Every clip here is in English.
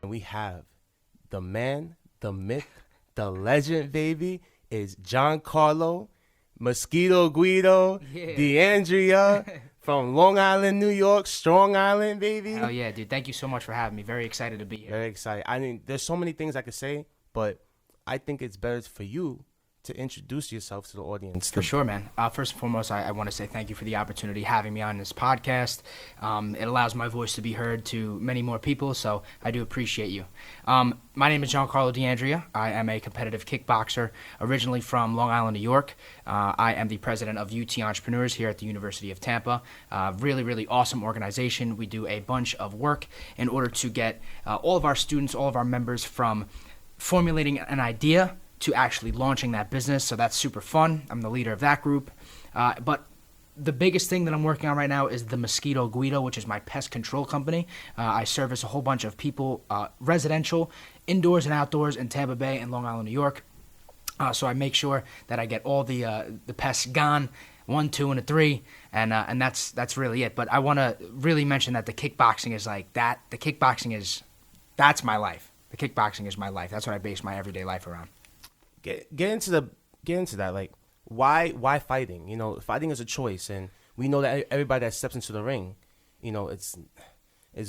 And we have the man, the myth, the legend, baby, is Giancarlo, Mosquito Guido, Yeah. D'Andrea from Long Island, New York, Strong Island, baby. Hell yeah, dude. Thank you so much for having me. Very excited to be here. Very excited. I mean, there's so many things I could say, but I think it's better for you to introduce yourself to the audience. For sure, man. First and foremost, I want to say thank you for the opportunity having me on this podcast. It allows my voice to be heard to many more people, so I do appreciate you. My name is Giancarlo D'Andrea. I am a competitive kickboxer, originally from Long Island, New York. I am the president of UT Entrepreneurs here at the University of Tampa. Really, really awesome organization. We do a bunch of work in order to get all of our students, all of our members from formulating an idea to actually launching that business. So that's super fun. I'm the leader of that group. But the biggest thing that I'm working on right now is the Mosquito Guido, which is my pest control company. I service a whole bunch of people, residential, indoors and outdoors in Tampa Bay and Long Island, New York. So I make sure that I get all the pests gone, 1, 2, and a 3, and that's really it. But I want to really mention that the kickboxing is like that. The kickboxing that's my life. The kickboxing is my life. That's what I base my everyday life around. Get into that. Like, why fighting? You know, fighting is a choice, and we know that everybody that steps into the ring, you know, it's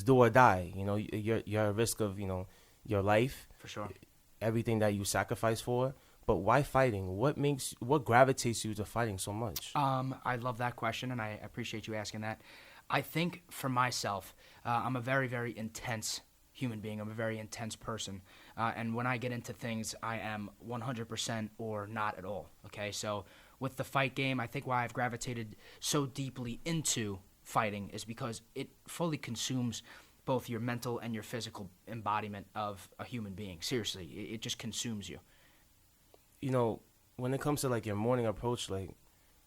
do or die. You know, you're at risk of, you know, your life, For sure. everything that you sacrifice for. But why fighting? What gravitates you to fighting so much? I love that question, and I appreciate you asking that. I think for myself, I'm a very, very intense human being. I'm a very intense person. And when I get into things, I am 100% or not at all. Okay, so with the fight game, I think why I've gravitated so deeply into fighting is because it fully consumes both your mental and your physical embodiment of a human being. Seriously, it just consumes you. You know, when it comes to like your morning approach, like,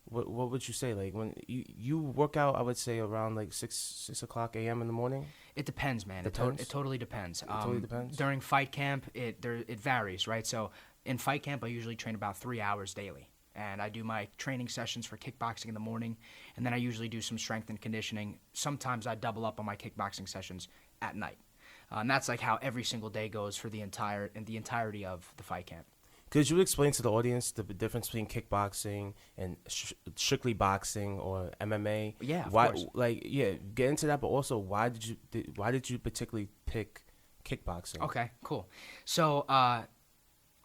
what would you say? Like, when you work out, I would say around like 6 o'clock a.m. in the morning. It depends, man. Depends? It totally depends. It totally depends? During fight camp, it varies, right? So in fight camp, I usually train about 3 hours daily. And I do my training sessions for kickboxing in the morning, and then I usually do some strength and conditioning. Sometimes I double up on my kickboxing sessions at night. And that's like how every single day goes for the entirety of the fight camp. Could you explain to the audience the difference between kickboxing and strictly boxing or MMA? Yeah, of why, course. Like, yeah, get into that. But also, why did you particularly pick kickboxing? Okay, cool. So I'm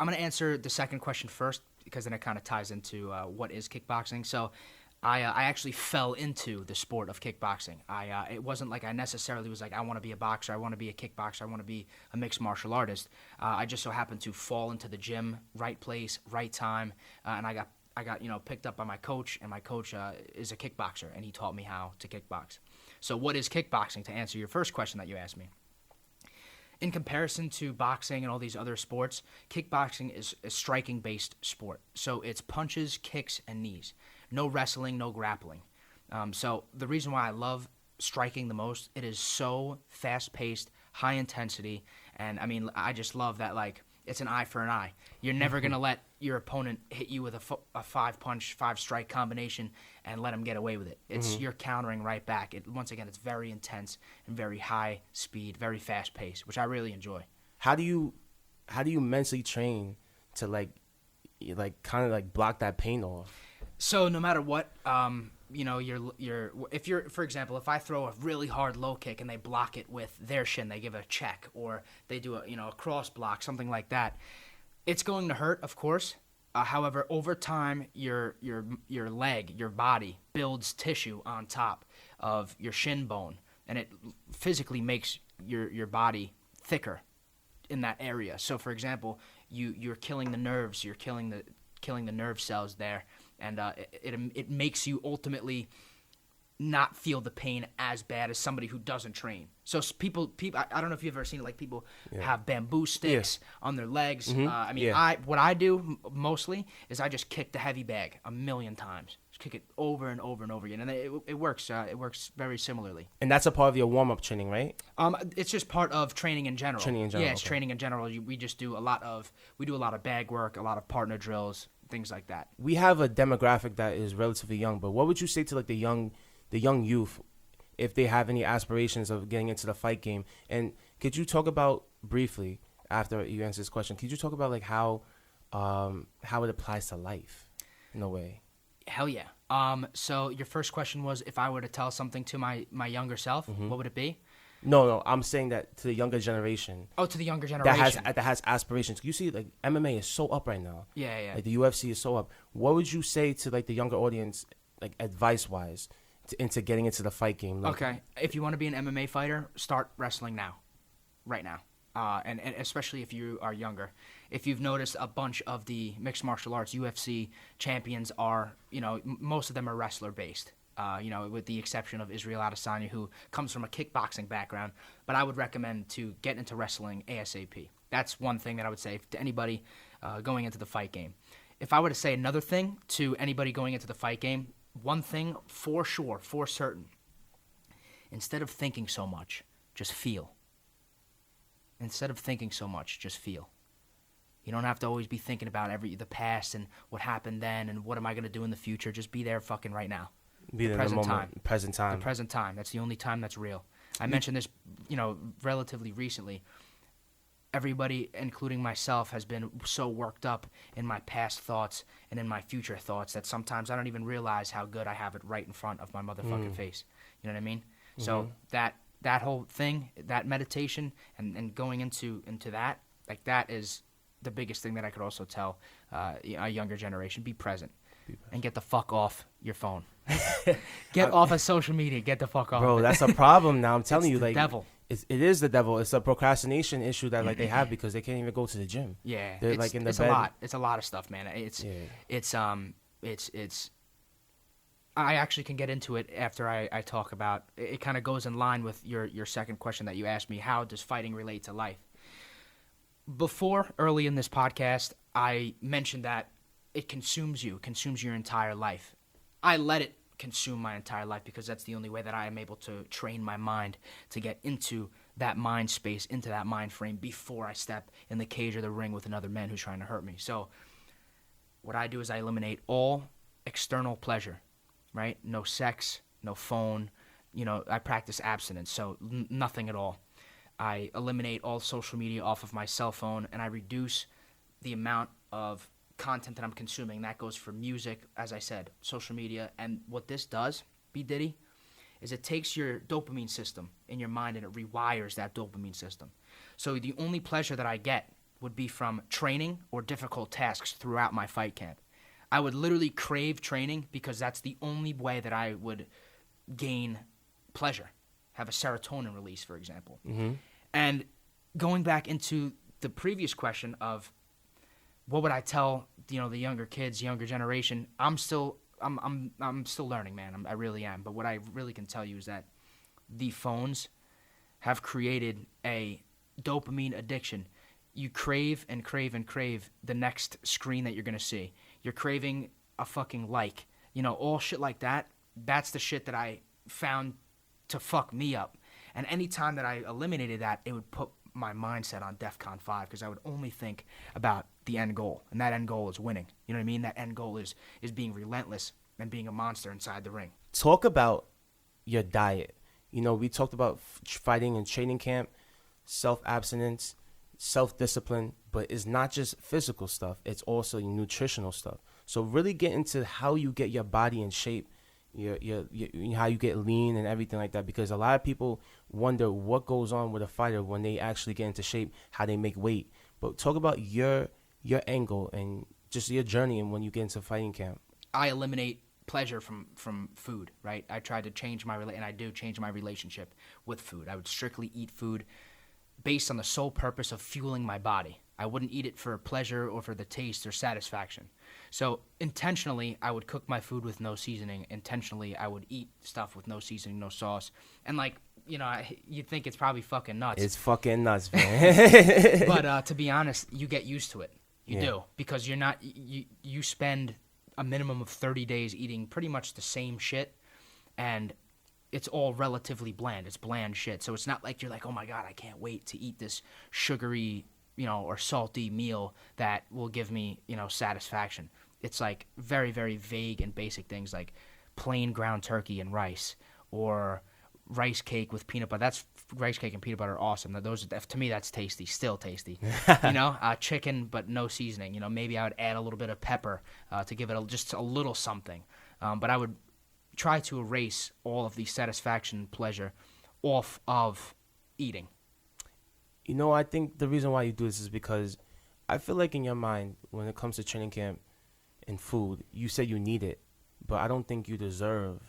going to answer the second question first because then it kind of ties into what is kickboxing. So I actually fell into the sport of kickboxing. It wasn't like I necessarily was like, I want to be a boxer, I want to be a kickboxer, I want to be a mixed martial artist. I just so happened to fall into the gym, right place, right time, and I got picked up by my coach, and my coach is a kickboxer, and he taught me how to kickbox. So what is kickboxing, to answer your first question that you asked me? In comparison to boxing and all these other sports, kickboxing is a striking-based sport. So it's punches, kicks, and knees. No wrestling, no grappling. So the reason why I love striking the most, it is so fast-paced, high intensity, and I mean, I just love that, like, it's an eye for an eye. You're never going to let your opponent hit you with a 5-punch, 5-strike combination and let him get away with it. It's You're countering right back. Once again, it's very intense and very high speed, very fast-paced, which I really enjoy. How do you mentally train to like kind of like block that pain off? So no matter what, if you're, for example, if I throw a really hard low kick and they block it with their shin, they give a check, or they do a cross block, something like that, it's going to hurt, of course. However, over time, your leg, your body builds tissue on top of your shin bone, and it physically makes your body thicker in that area. So, for example, you're killing the nerves, you're killing the nerve cells there. And it makes you ultimately not feel the pain as bad as somebody who doesn't train. So people, I don't know if you've ever seen it, like people have bamboo sticks on their legs. What I do mostly is I just kick the heavy bag 1,000,000 times. Just kick it over and over and over again, and it works. It works very similarly. And that's a part of your warm-up training, right? It's just part of training in general. Yeah, it's okay. training in general. We do a lot of bag work, a lot of partner drills, things like that. We have a demographic that is relatively young, but what would you say to like the young youth if they have any aspirations of getting into the fight game. And could you talk about briefly after you answer this question? Could you talk about like how it applies to life in a way? Hell yeah. So your first question was if I were to tell something to my younger self, what would it be? No, I'm saying that to the younger generation. Oh, to the younger generation. That has aspirations. You see, like MMA is so up right now. Yeah. Like the UFC is so up. What would you say to like the younger audience, like advice wise, into getting into the fight game? Like, okay, if you want to be an MMA fighter, start wrestling now, right now, and especially if you are younger. If you've noticed, a bunch of the mixed martial arts UFC champions are, most of them are wrestler based. With the exception of Israel Adesanya, who comes from a kickboxing background. But I would recommend to get into wrestling ASAP. That's one thing that I would say to anybody going into the fight game. If I were to say another thing to anybody going into the fight game, one thing for sure, for certain, instead of thinking so much, just feel. Instead of thinking so much, just feel. You don't have to always be thinking about the past and what happened then and what am I going to do in the future. Just be there fucking right now. Be there in the moment. Present time. The present time. That's the only time that's real. I mentioned this, relatively recently. Everybody, including myself, has been so worked up in my past thoughts and in my future thoughts that sometimes I don't even realize how good I have it right in front of my motherfucking face. You know what I mean? Mm-hmm. So that whole thing, that meditation and going into that, like that is the biggest thing that I could also tell a younger generation. Be present. And get the fuck off your phone. Get off of social media. Get the fuck off. Bro, that's a problem now. I'm telling you, like, devil. It is the devil. It's a procrastination issue that like they have because they can't even go to the gym. Yeah, they're like in the it's bed. A lot. It's a lot of stuff, man. It's I actually can get into it after I talk about. It kind of goes in line with your second question that you asked me. How does fighting relate to life? Before, early in this podcast, I mentioned that it consumes your entire life. I let it consume my entire life because that's the only way that I am able to train my mind to get into that mind space, into that mind frame before I step in the cage or the ring with another man who's trying to hurt me. So what I do is I eliminate all external pleasure, right? No sex, no phone. I practice abstinence, so nothing at all. I eliminate all social media off of my cell phone, and I reduce the amount of content that I'm consuming. That goes for music, as I said, social media. And what this does, B. Diddy, is it takes your dopamine system in your mind and it rewires that dopamine system. So the only pleasure that I get would be from training or difficult tasks throughout my fight camp. I would literally crave training because that's the only way that I would gain pleasure, have a serotonin release, for example. Mm-hmm. And going back into the previous question of what would I tell the younger kids, younger generation? I'm still learning, man. I really am. But what I really can tell you is that the phones have created a dopamine addiction. You crave and crave and crave the next screen that you're gonna see. You're craving a fucking like, all shit like that. That's the shit that I found to fuck me up. And any time that I eliminated that, it would put my mindset on DEFCON 5 because I would only think about the end goal, and that end goal is winning. You know what I mean? That end goal is being relentless and being a monster inside the ring. Talk about your diet. We talked about fighting and training camp, self-abstinence, self-discipline, but it's not just physical stuff. It's also nutritional stuff. So really get into how you get your body in shape, your how you get lean and everything like that, because a lot of people wonder what goes on with a fighter when they actually get into shape, how they make weight. But talk about your angle and just your journey and when you get into fighting camp. I eliminate pleasure from food, right? I try to change and I do change my relationship with food. I would strictly eat food based on the sole purpose of fueling my body. I wouldn't eat it for pleasure or for the taste or satisfaction. So intentionally, I would cook my food with no seasoning. Intentionally, I would eat stuff with no seasoning, no sauce. And you'd think it's probably fucking nuts. It's fucking nuts, man. But to be honest, you get used to it. You do. Because you spend a minimum of 30 days eating pretty much the same shit. And it's all relatively bland. It's bland shit. So it's not like you're like, oh my God, I can't wait to eat this sugary, or salty meal that will give me, satisfaction. It's like very, very vague and basic things like plain ground turkey and rice, or rice cake with peanut butter. That's rice cake and peanut butter are awesome. Those to me, that's tasty, still tasty. Chicken but no seasoning. Maybe I would add a little bit of pepper to give it just a little something. But I would try to erase all of the satisfaction and pleasure off of eating. I think the reason why you do this is because I feel like in your mind, when it comes to training camp and food, you say you need it, but I don't think you deserve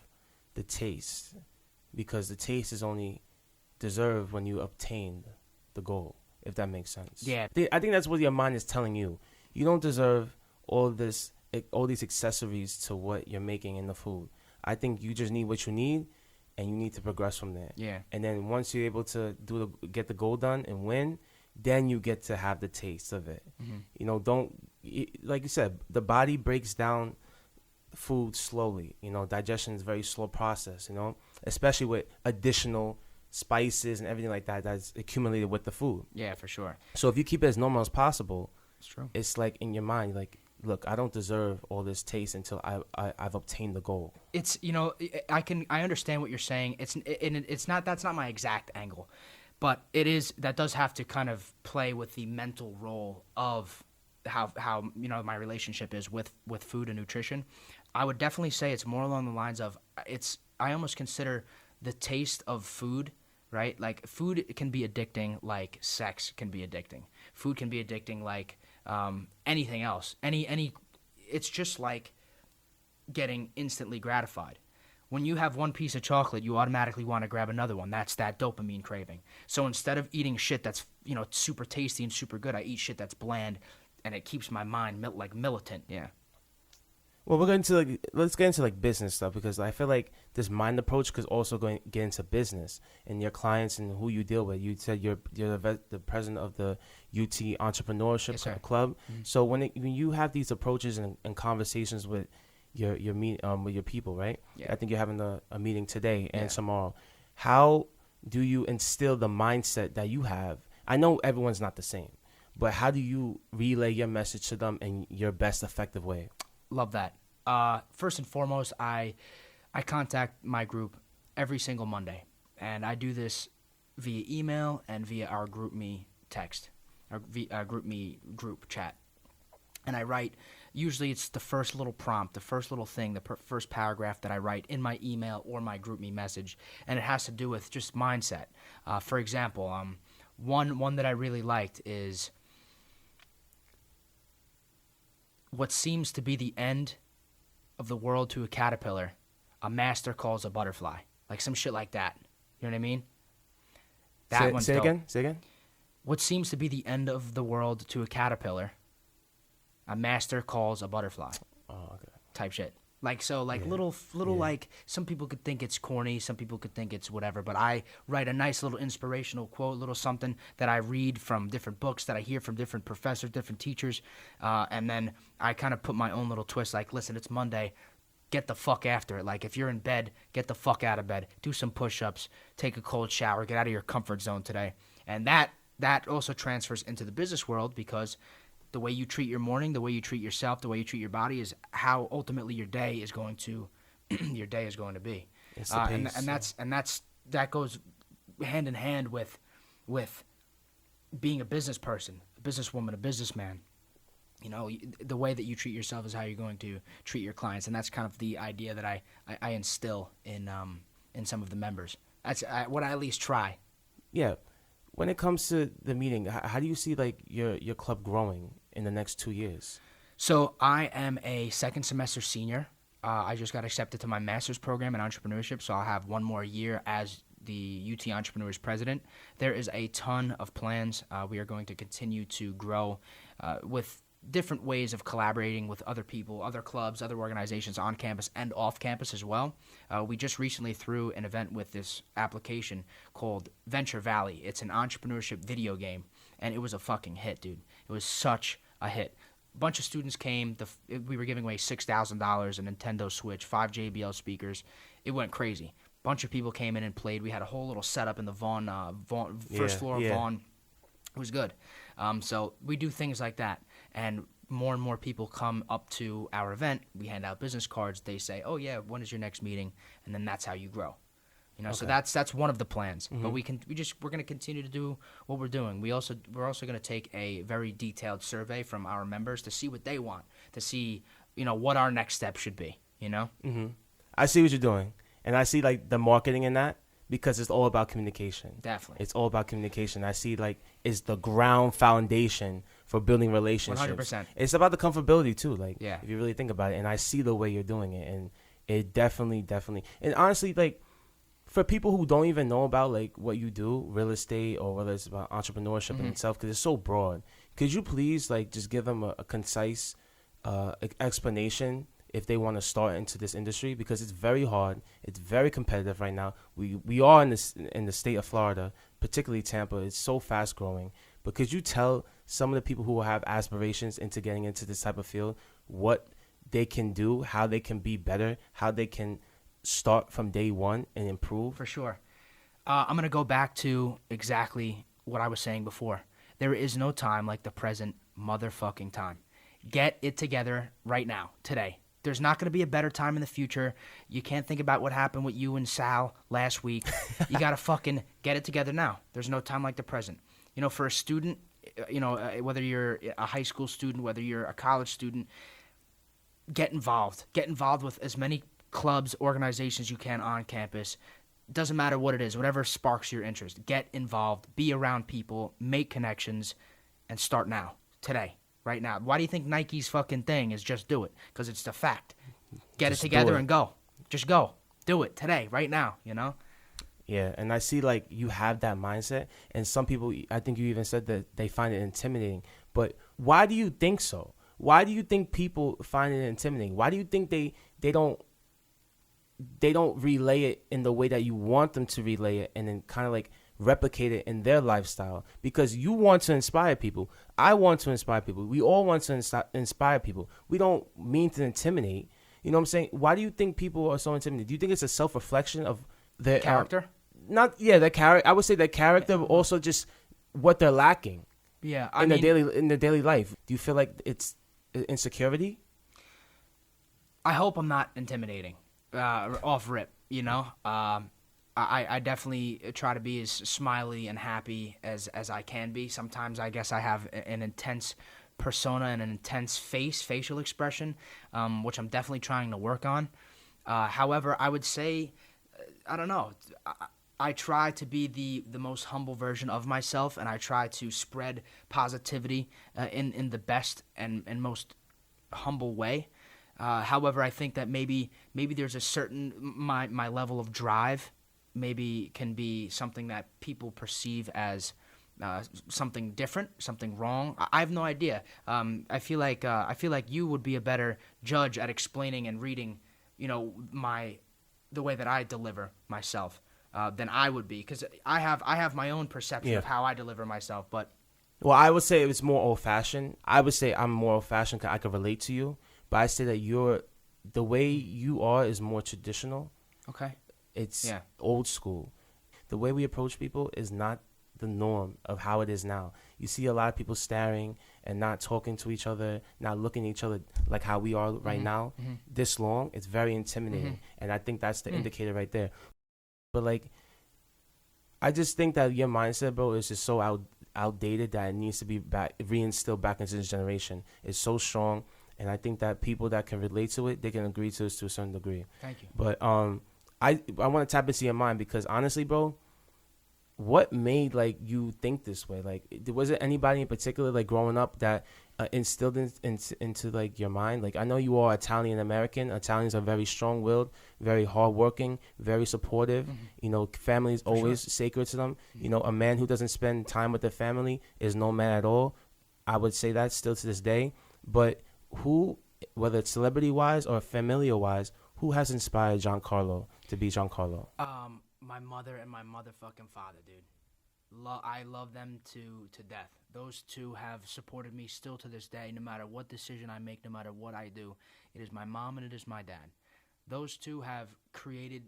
the taste, because the taste is only deserved when you obtain the goal, if that makes sense. Yeah. I think that's what your mind is telling you. You don't deserve all these accessories to what you're making in the food. I think you just need what you need, and you need to progress from there. Yeah. And then once you're able to get the goal done and win, then you get to have the taste of it. Mm-hmm. Like you said, the body breaks down food slowly. Digestion is a very slow process, especially with additional spices and everything like that that's accumulated with the food. Yeah, for sure. So if you keep it as normal as possible, it's true. It's like in your mind, like, look, I don't deserve all this taste until I've obtained the goal. It's I understand what you're saying. It's not, that's not my exact angle, but that does have to kind of play with the mental role of how my relationship is with food and nutrition. I would definitely say it's more along the lines of I almost consider the taste of food, right? Like, food can be addicting like sex can be addicting. Food can be addicting like anything else. It's just like getting instantly gratified. When you have one piece of chocolate, you automatically want to grab another one. That's that dopamine craving. So instead of eating shit that's super tasty and super good, I eat shit that's bland, and it keeps my mind militant. Yeah. Well, let's get into business stuff, because I feel like this mind approach could also get into business and your clients and who you deal with. You said you're the president of the UT Entrepreneurship Club. Mm-hmm. So when you have these approaches and conversations with your with your people, right? Yeah. I think you're having a meeting today and tomorrow. How do you instill the mindset that you have? I know everyone's not the same, but how do you relay your message to them in your best effective way? Love that. First and foremost, I contact my group every single Monday, and I do this via email and via our GroupMe text, our GroupMe group chat. And I write, usually it's the first little prompt, the first little thing, the first paragraph that I write in my email or my GroupMe message, and it has to do with just mindset. For example, one that I really liked is, what seems to be the end of the world to a caterpillar, a master calls a butterfly. Like some shit like that. You know what I mean? Say again? What seems to be the end of the world to a caterpillar, a master calls a butterfly. Oh, okay. Type shit. Little, like, some people could think it's corny, some people could think it's whatever, but I write a nice little inspirational quote, little something that I read from different books, that I hear from different professors, different teachers, and then I kind of put my own little twist, like, listen, it's Monday, get the fuck after it. Like, if you're in bed, get the fuck out of bed, do some push-ups, take a cold shower, get out of your comfort zone today. And that also transfers into the business world, because the way you treat your morning, the way you treat yourself, the way you treat your body is how ultimately your day is going to be. That goes hand in hand with being a business person, a businesswoman, a businessman. The way that you treat yourself is how you're going to treat your clients, and that's kind of the idea that I instill in some of the members. That's what I at least try. Yeah. When it comes to the meeting, how do you see your club growing in the next 2 years? So I am a second semester senior. I just got accepted to my master's program in entrepreneurship, so I'll have one more year as the UT Entrepreneurs president. There is a ton of plans. We are going to continue to grow with different ways of collaborating with other people, other clubs, other organizations on campus and off campus as well. We just recently threw an event with this application called Venture Valley. It's an entrepreneurship video game, and it was a fucking hit, dude. It was such a hit. A bunch of students came. We were giving away $6,000, a Nintendo Switch, 5 JBL speakers. It went crazy. A bunch of people came in and played. We had a whole little setup in the Vaughn first floor of Vaughn. It was good. So we do things like that. And more and more people come up to our event. We hand out business cards. They say, oh, yeah, when is your next meeting? And then that's how you grow. So Okay. that's one of the plans. But we're going to continue to do what we're doing. We're also going to take a very detailed survey from our members to see what they want, to see what our next step should be. I see what you're doing, and I see like the marketing in that because it's all about communication. Definitely. It's all about communication. I see like it's the ground foundation for building relationships. 100%. It's about the comfortability too. Like Yeah. if you really think about it, and I see the way you're doing it, and it definitely, and honestly, like for people who don't even know about like what you do, real estate or whether it's about entrepreneurship in itself, because it's so broad. Could you please like just give them a concise explanation if they want to start into this industry, because it's very hard, it's very competitive right now. We are in the state of Florida, particularly Tampa. It's so fast growing. But could you tell some of the people who have aspirations into getting into this type of field what they can do, how they can be better, how they can start from day one and improve? For sure. I'm going to go back to exactly what I was saying before. There is no time like the present motherfucking time. Get it together right now, today. There's not going to be a better time in the future. You can't think about what happened with you and Sal last week. You got to fucking get it together now. There's no time like the present. For a student, whether you're a high school student, whether you're a college student, get involved. Get involved with as many clubs, organizations you can on campus. Doesn't matter what it is, whatever sparks your interest. Get involved, be around people, make connections, and start now, today, right now. Why do you think Nike's fucking thing is just do it? Because it's the fact. Get Just it together do it. and go. Just go. Do it today, right now, Yeah, and I see like you have that mindset, and some people, I think you even said that they find it intimidating. But why do you think so? Why do you think people find it intimidating? Why do you think they don't relay it in the way that you want them to relay it, and then kind of like replicate it in their lifestyle? Because you want to inspire people. I want to inspire people. We all want to inspire people. We don't mean to intimidate. You know what I'm saying? Why do you think people are so intimidated? Do you think it's a self-reflection of their Character? Their character. I would say their character, but also just what they're lacking Yeah, in their daily life. Do you feel like it's insecurity? I hope I'm not intimidating off rip, I definitely try to be as smiley and happy as I can be. Sometimes I guess I have an intense persona and an intense facial expression, which I'm definitely trying to work on. However, I would say, I don't know, I try to be the most humble version of myself, and I try to spread positivity in the best and most humble way. However, I think that maybe there's a certain my level of drive maybe can be something that people perceive as something different, something wrong. I have no idea. I feel like you would be a better judge at explaining and reading, the way that I deliver myself than I would be, because I have my own perception of how I deliver myself. But Well, I would say it's more old-fashioned. I would say I'm more old-fashioned because I can relate to you. But I say that the way you are is more traditional. okay, It's Yeah. old school. The way we approach people is not the norm of how it is now. You see a lot of people staring and not talking to each other, not looking at each other like how we are right now. This long, it's very intimidating. And I think that's the indicator right there. But like, I just think that your mindset, bro, is just so outdated that it needs to be reinstilled back into this generation. It's so strong. And I think that people that can relate to it, they can agree to it to a certain degree. thank you. But I want to tap into your mind, because honestly, bro, what made like you think this way? Like, was it anybody in particular, like growing up, that instilled into like your mind? Like, I know you are Italian American. Italians are very strong-willed, very hardworking, very supportive. Family is always sacred to them. A man who doesn't spend time with their family is no man at all. I would say that still to this day. But who, whether it's celebrity-wise or familiar-wise, who has inspired Giancarlo to be Giancarlo? My mother and my motherfucking father, dude. I love them to death. Those two have supported me still to this day, no matter what decision I make, no matter what I do. It is my mom and it is my dad. Those two have created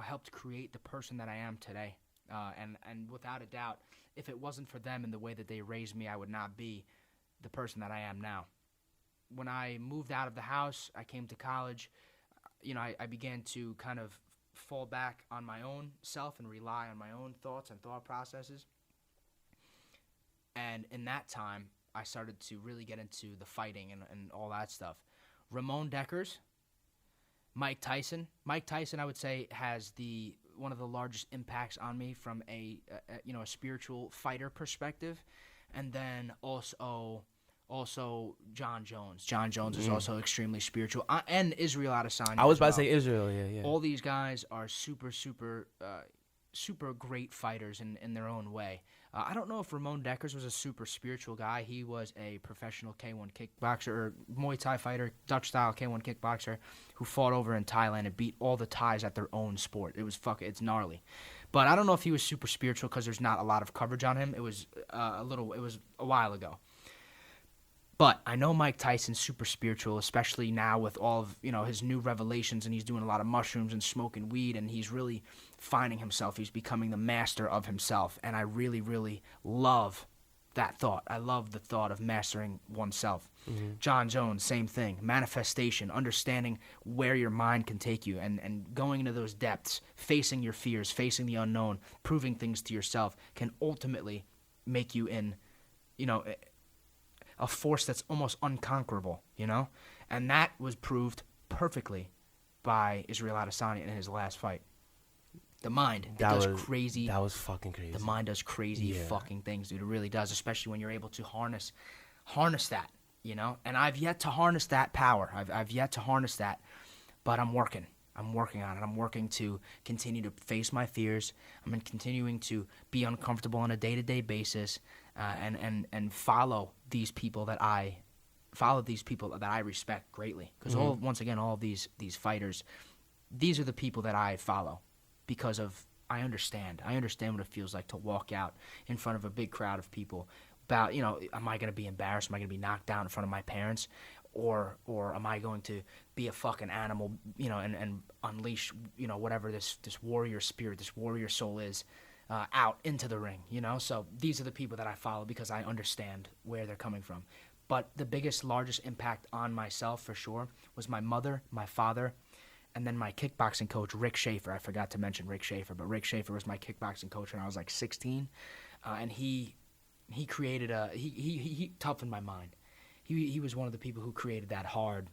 helped create the person that I am today. And without a doubt, if it wasn't for them and the way that they raised me, I would not be the person that I am now. When I moved out of the house, I came to college, I began to kind of fall back on my own self and rely on my own thoughts and thought processes. And in that time, I started to really get into the fighting and all that stuff. Ramon Deckers, Mike Tyson. Mike Tyson, I would say, has one of the largest impacts on me from a spiritual fighter perspective. And then also John Jones. John Jones is also extremely spiritual. And Israel Adesanya. I was about to say Israel, yeah. All these guys are super great fighters in their own way. I don't know if Ramon Deckers was a super spiritual guy. He was a professional K1 kickboxer, or Muay Thai fighter, Dutch-style K1 kickboxer, who fought over in Thailand and beat all the Thais at their own sport. It's gnarly. But I don't know if he was super spiritual because there's not a lot of coverage on him. It was a while ago. But I know Mike Tyson's super spiritual, especially now with all of his new revelations, and he's doing a lot of mushrooms and smoking weed, and he's really finding himself. He's becoming the master of himself, and I really, really love that thought. I love the thought of mastering oneself. Mm-hmm. John Jones, same thing. Manifestation, understanding where your mind can take you, and going into those depths, facing your fears, facing the unknown, proving things to yourself can ultimately make you a force that's almost unconquerable, And that was proved perfectly by Israel Adesanya in his last fight. The mind, does crazy. That was fucking crazy. The mind does crazy fucking things, dude. It really does, especially when you're able to harness that, And I've yet to harness that power. I've yet to harness that, but I'm working on it. I'm working to continue to face my fears. I'm continuing to be uncomfortable on a day-to-day basis, and follow these people that I respect greatly. Because all of these fighters, these are the people that I follow because of I understand what it feels like to walk out in front of a big crowd of people. About am I going to be embarrassed? Am I going to be knocked down in front of my parents? Or am I going to be a fucking animal, and unleash, whatever this warrior spirit, this warrior soul is, out into the ring, So these are the people that I follow because I understand where they're coming from. But the largest impact on myself, for sure, was my mother, my father, and then my kickboxing coach, Rick Schaefer. I forgot to mention Rick Schaefer, but Rick Schaefer was my kickboxing coach when I was like 16, and he created he toughened my mind. He was one of the people who created that hard,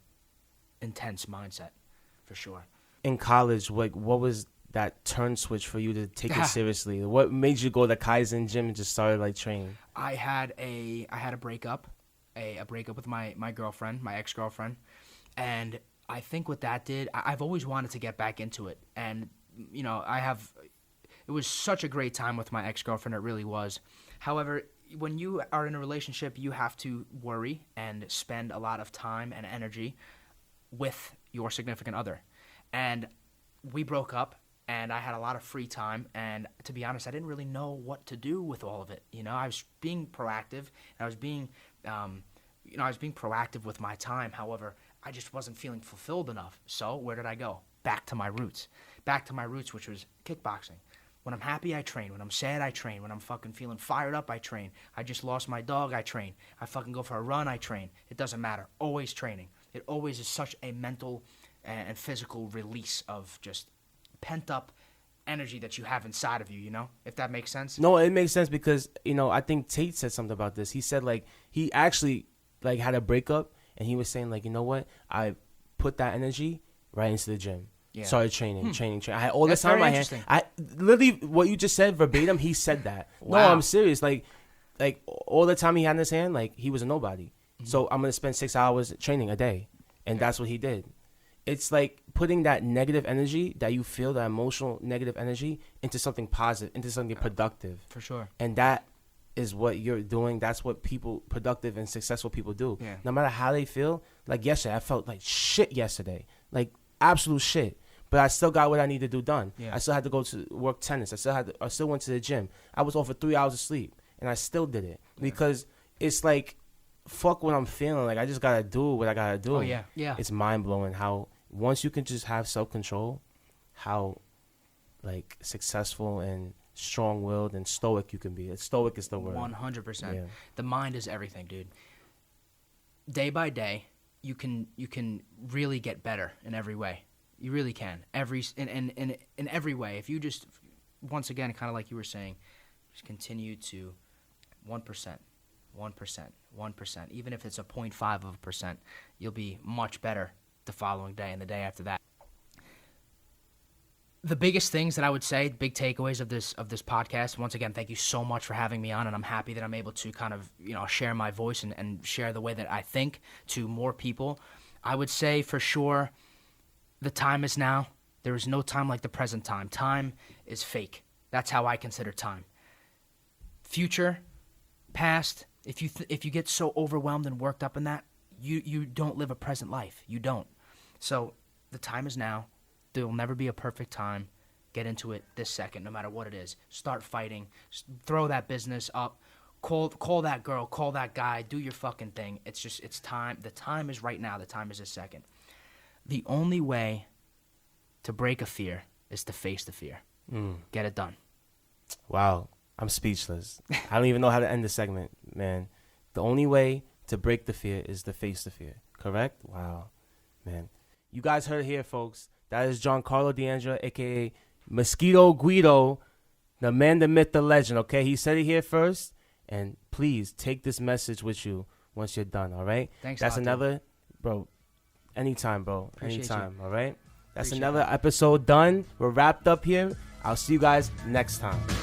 intense mindset, for sure. In college, what was that turn switch for you to take it seriously? What made you go to the Kaizen gym and just started training? I had a breakup, a breakup with my girlfriend, my ex-girlfriend, and I think what that did, I've always wanted to get back into it, and it was such a great time with my ex-girlfriend, it really was. However, when you are in a relationship, you have to worry and spend a lot of time and energy with your significant other. And we broke up, and I had a lot of free time. And to be honest, I didn't really know what to do with all of it. I was being proactive. I was being, proactive with my time. However, I just wasn't feeling fulfilled enough. So where did I go? Back to my roots, which was kickboxing. When I'm happy, I train. When I'm sad, I train. When I'm fucking feeling fired up, I train. I just lost my dog, I train. I fucking go for a run, I train. It doesn't matter. Always training. It always is such a mental and physical release of just pent-up energy that you have inside of you, if that makes sense? No, it makes sense because, I think Tate said something about this. He said, he actually, had a breakup, and he was saying, you know what? I put that energy right into the gym. Yeah. Started training. I had all the time in my hand. I literally what you just said verbatim. He said that. Wow. No, I'm serious. Like all the time he had in his hand, he was a nobody. Mm-hmm. So I'm gonna spend 6 hours training a day, and that's what he did. It's like putting that negative energy that you feel, that emotional negative energy, into something positive, into something productive. For sure. And that is what you're doing. That's what productive and successful people do. Yeah. No matter how they feel. Like yesterday, I felt like shit yesterday. Absolute shit. But I still got what I need to do done. Yeah. I still had to go to work tennis. I still went to the gym. I was off for 3 hours of sleep, and I still did it because it's fuck what I'm feeling. I just gotta do what I gotta do. Oh yeah. It's mind blowing how once you can just have self control, how successful and strong willed and stoic you can be. Stoic is the word. 100%. Yeah. The mind is everything, dude. Day by day, you can really get better in every way. You really can. In every way. If you just, once again, kind of like you were saying, just continue to 1%, 1%. Even if it's a 0.5%, you'll be much better the following day and the day after that. The biggest things that I would say, big takeaways of this podcast, once again, thank you so much for having me on, and I'm happy that I'm able to kind of, share my voice and share the way that I think to more people. I would say for sure, the time is now. There is no time like the present time. Time is fake. That's how I consider time. Future, past, if you get so overwhelmed and worked up in that, you don't live a present life. You don't. So the time is now. There will never be a perfect time. Get into it this second, no matter what it is. Start fighting. Throw that business up. Call that girl. Call that guy. Do your fucking thing. It's time. The time is right now. The time is this second. The only way to break a fear is to face the fear. Get it done. Wow. I'm speechless. I don't even know how to end the segment, man. The only way to break the fear is to face the fear. Correct? Wow. Man. You guys heard it here, folks. That is Giancarlo D'Angelo, a.k.a. Mosquito Guido, the man, the myth, the legend, okay? He said it here first, and please take this message with you once you're done, all right? Thanks That's a lot, another, dude. bro, anytime, bro. Appreciate anytime, you. all right? That's Appreciate another episode done. We're wrapped up here. I'll see you guys next time.